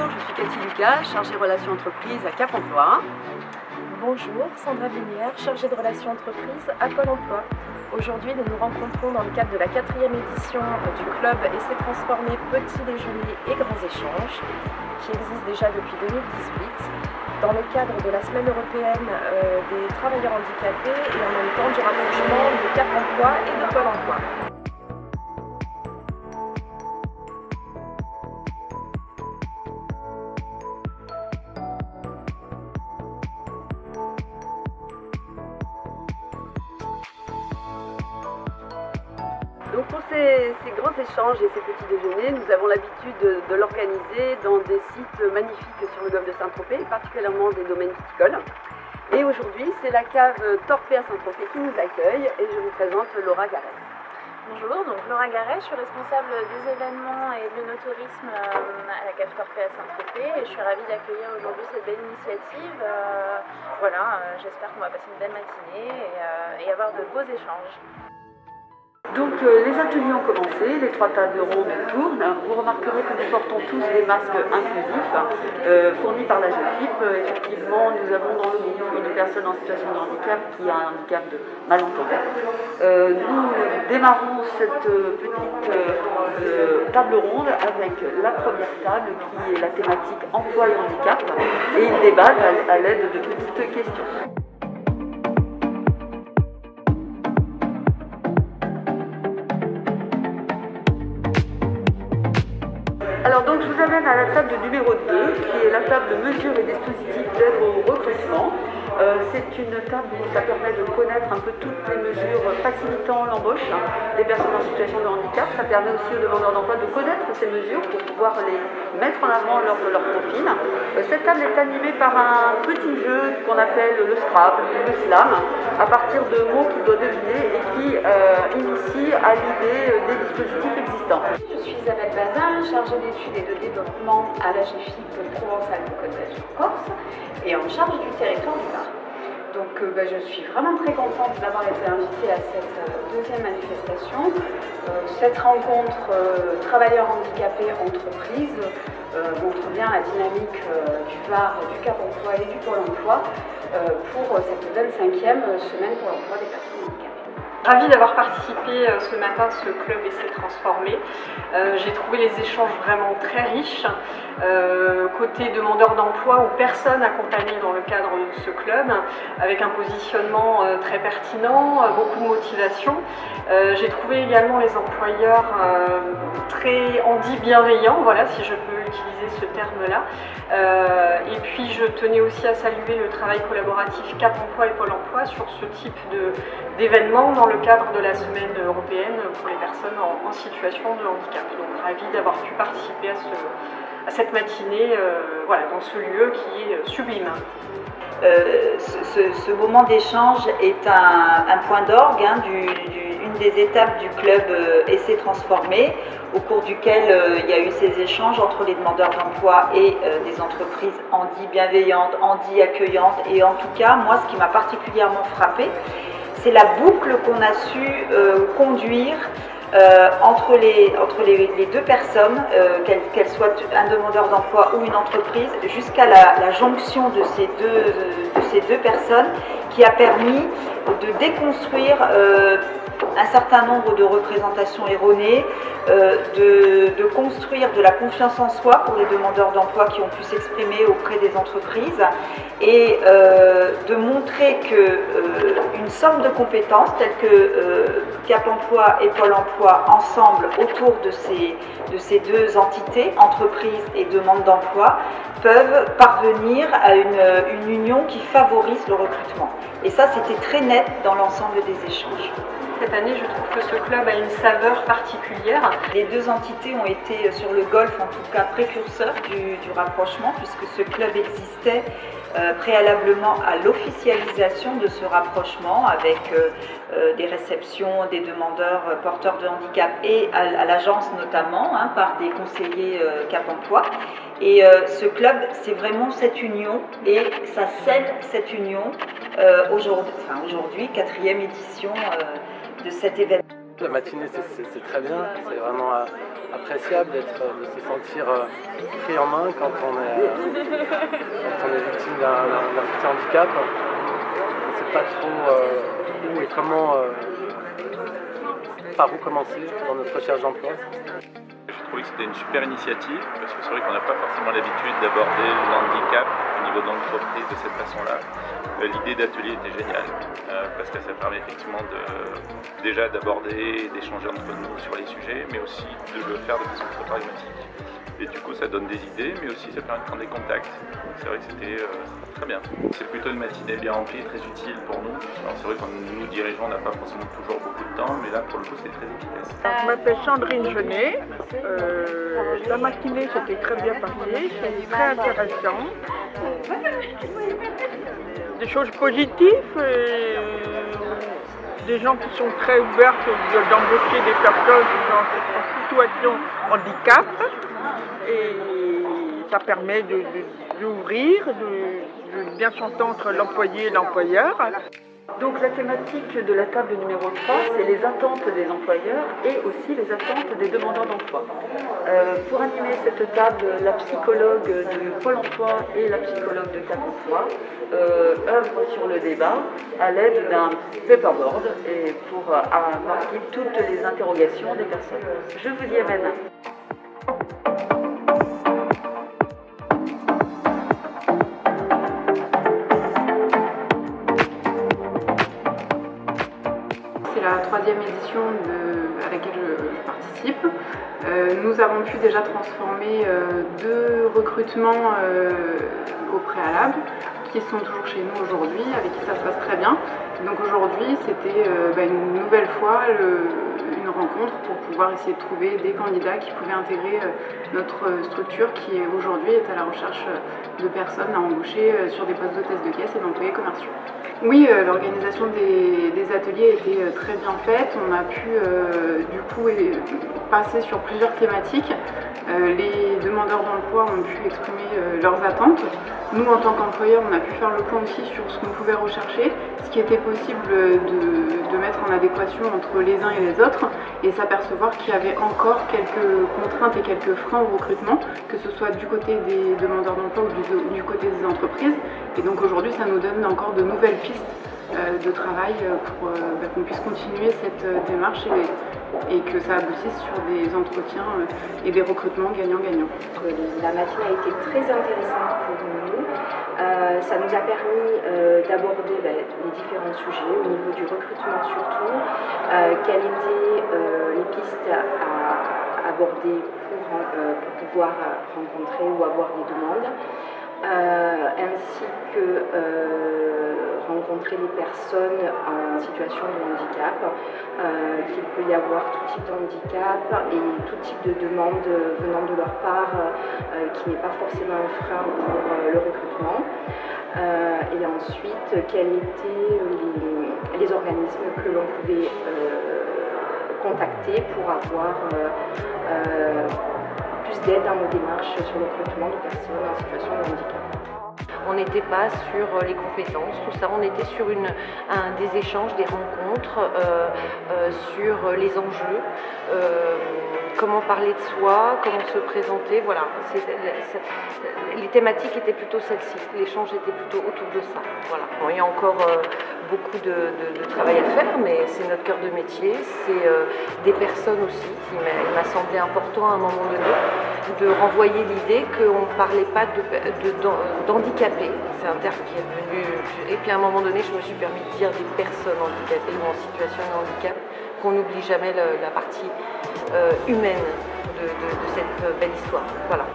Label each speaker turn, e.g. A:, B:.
A: je suis Cathy Lucas, chargée relations entreprises à Cap Emploi.
B: Bonjour, Sandra Vinière, chargée de relations entreprises à Pôle Emploi. Aujourd'hui, nous nous rencontrons dans le cadre de la 4e édition du club Essai Transformé Petit Déjeuner et Grands Échanges, qui existe déjà depuis 2018, dans le cadre de la Semaine européenne des travailleurs handicapés et en même temps du rapprochement de Cap Emploi et de Pôle Emploi.
A: Donc pour ces grands échanges et ces petits déjeuners, nous avons l'habitude de l'organiser dans des sites magnifiques sur le golfe de Saint-Tropez, particulièrement des domaines viticoles. Et aujourd'hui, c'est la cave Torpé à Saint-Tropez qui nous accueille et je vous présente Laura Garès.
B: Bonjour, donc Laura Garès, je suis responsable des événements et de l'œnotourisme à la cave Torpé à Saint-Tropez et je suis ravie d'accueillir aujourd'hui cette belle initiative. J'espère qu'on va passer une belle matinée et avoir de beaux échanges.
A: Donc les ateliers ont commencé, les 3 tables rondes tournent. Vous remarquerez que nous portons tous des masques inclusifs fournis par la GEFIP. Effectivement, nous avons dans le groupe une personne en situation de handicap qui a un handicap de malentendant. Nous démarrons cette petite table ronde avec la première table qui est la thématique emploi et handicap et ils débattent à l'aide de petites questions. Alors donc je vous amène à la table numéro 2 qui est la table de mesures et dispositifs d'aide au recrutement. C'est une table où ça permet de connaître un peu toutes les mesures facilitant l'embauche des personnes en situation de handicap. Ça permet aussi aux demandeurs d'emploi de connaître ces mesures pour pouvoir les mettre en avant lors de leur profil. Cette table est animée par un petit jeu qu'on appelle le Scrabble, le Slam, à partir de mots qu'il doit deviner et qui initie à l'idée des dispositifs existants.
C: Je suis Isabelle Bazin, chargée d'études et de développement à la GEFIP Provence-Alpes-Côte d'Azur-Corse et en charge du territoire du Var. Donc je suis vraiment très contente d'avoir été invitée à cette deuxième manifestation. Cette rencontre travailleurs handicapés entreprises montre bien la dynamique du Var, du Cap Emploi et du Pôle Emploi pour cette 25e semaine pour l'emploi des personnes handicapées.
D: Ravie d'avoir participé ce matin à ce club Essai Transformé. J'ai trouvé les échanges vraiment très riches. Côté demandeurs d'emploi ou personnes accompagnées dans le cadre de ce club, avec un positionnement très pertinent, beaucoup de motivation. J'ai trouvé également les employeurs très bienveillants, voilà, si je peux utiliser ce terme-là. Et puis je tenais aussi à saluer le travail collaboratif Cap Emploi et Pôle Emploi sur ce type d'événement dans le cadre de la semaine européenne pour les personnes en situation de handicap. Donc ravie d'avoir pu participer à cette matinée dans ce lieu qui est sublime.
E: Ce moment d'échange est un point d'orgue, une des étapes du club Essai Transformé, au cours duquel il y a eu ces échanges entre les demandeurs d'emploi et des entreprises handi-bienveillantes, handi-accueilles. Et en tout cas, moi, ce qui m'a particulièrement frappée, c'est la boucle qu'on a su conduire entre les deux personnes, qu'elles soient un demandeur d'emploi ou une entreprise, jusqu'à la jonction de ces deux personnes, qui a permis de déconstruire un certain nombre de représentations erronées, de construire de la confiance en soi pour les demandeurs d'emploi qui ont pu s'exprimer auprès des entreprises et de montrer qu'une somme de compétences telles que Cap Emploi et Pôle Emploi ensemble autour de ces deux entités, entreprises et demande d'emploi, peuvent parvenir à une union qui favorise le recrutement. Et ça, c'était très net dans l'ensemble des échanges.
D: Cette année, je trouve que ce club a une saveur particulière.
E: Les deux entités ont été sur le golfe, en tout cas précurseurs du rapprochement, puisque ce club existait préalablement à l'officialisation de ce rapprochement avec des réceptions des demandeurs porteurs de handicap et à l'agence notamment, par des conseillers Cap Emploi. Et ce club, c'est vraiment cette union et ça scelle cette union aujourd'hui, 4e édition de cet événement.
F: La matinée, c'est très bien, c'est vraiment appréciable de se sentir pris en main quand on est victime d'un petit handicap. On ne sait pas trop où et comment, par où commencer dans notre recherche d'emploi.
G: J'ai trouvé que c'était une super initiative parce que c'est vrai qu'on n'a pas forcément l'habitude d'aborder le handicap au niveau de l'entreprise de cette façon-là. L'idée d'atelier était géniale parce que ça permet effectivement déjà d'aborder, d'échanger entre nous sur les sujets, mais aussi de le faire de façon très pragmatique. Et du coup, ça donne des idées, mais aussi ça permet de prendre des contacts. C'est vrai que c'était très bien. C'est plutôt une matinée bien remplie, très utile pour nous. Alors c'est vrai que nous dirigeants, on n'a pas forcément toujours beaucoup de temps, mais là pour le coup, c'était très efficace.
H: Je m'appelle Sandrine Genet. La matinée s'était très bien passée, c'était très intéressant. Des choses positives, des gens qui sont très ouverts d'embaucher des personnes en situation handicap. Et ça permet d'ouvrir, de bien s'entendre entre l'employé et l'employeur.
A: Donc la thématique de la table numéro 3, c'est les attentes des employeurs et aussi les attentes des demandeurs d'emploi. Pour animer cette table, la psychologue de Pôle emploi et la psychologue de Cap emploi œuvrent sur le débat à l'aide d'un paperboard et pour marquer toutes les interrogations des personnes. Je vous y amène.
C: C'est la 3e édition à laquelle je participe. Nous avons pu déjà transformer 2 recrutements au préalable qui sont toujours chez nous aujourd'hui, avec qui ça se passe très bien. Donc aujourd'hui, c'était une nouvelle fois une rencontre pour pouvoir essayer de trouver des candidats qui pouvaient intégrer notre structure qui aujourd'hui est à la recherche de personnes à embaucher sur des postes d'hôtesse de caisse et d'employés commerciaux. Oui, l'organisation des ateliers était très bien faite. On a pu du coup passer sur plusieurs thématiques. Les demandeurs d'emploi ont pu exprimer leurs attentes. Nous, en tant qu'employeurs, on a pu faire le point aussi sur ce qu'on pouvait rechercher, ce qui était possible de mettre en adéquation entre les uns et les autres et s'apercevoir qu'il y avait encore quelques contraintes et quelques freins au recrutement, que ce soit du côté des demandeurs d'emploi ou du côté des entreprises. Et donc aujourd'hui, ça nous donne encore de nouvelles pistes de travail pour qu'on puisse continuer cette démarche et que ça aboutisse sur des entretiens et des recrutements gagnant-gagnant.
B: La matinée a été très intéressante pour nous. Ça nous a permis d'aborder les différents sujets au niveau du recrutement surtout, quelles étaient les pistes à aborder pour pouvoir rencontrer ou avoir des demandes. Ainsi que rencontrer les personnes en situation de handicap, qu'il peut y avoir tout type de handicap et tout type de demande venant de leur part qui n'est pas forcément un frein pour le recrutement. Et ensuite, quels étaient les organismes que l'on pouvait contacter pour avoir plus d'aide dans nos démarches sur le recrutement de personnes en situation de handicap.
I: On n'était pas sur les compétences, tout ça, on était sur des échanges, des rencontres, sur les enjeux, comment parler de soi, comment se présenter, voilà. Les thématiques étaient plutôt celles-ci, l'échange était plutôt autour de ça, voilà. Bon, il y a encore beaucoup de travail à faire, mais c'est notre cœur de métier, c'est des personnes aussi. Il m'a semblé important à un moment donné de renvoyer l'idée qu'on ne parlait pas d'handicapés, c'est un terme qui est venu, et puis à un moment donné je me suis permis de dire des personnes handicapées ou en situation de handicap, qu'on n'oublie jamais la partie humaine de cette belle histoire. Voilà.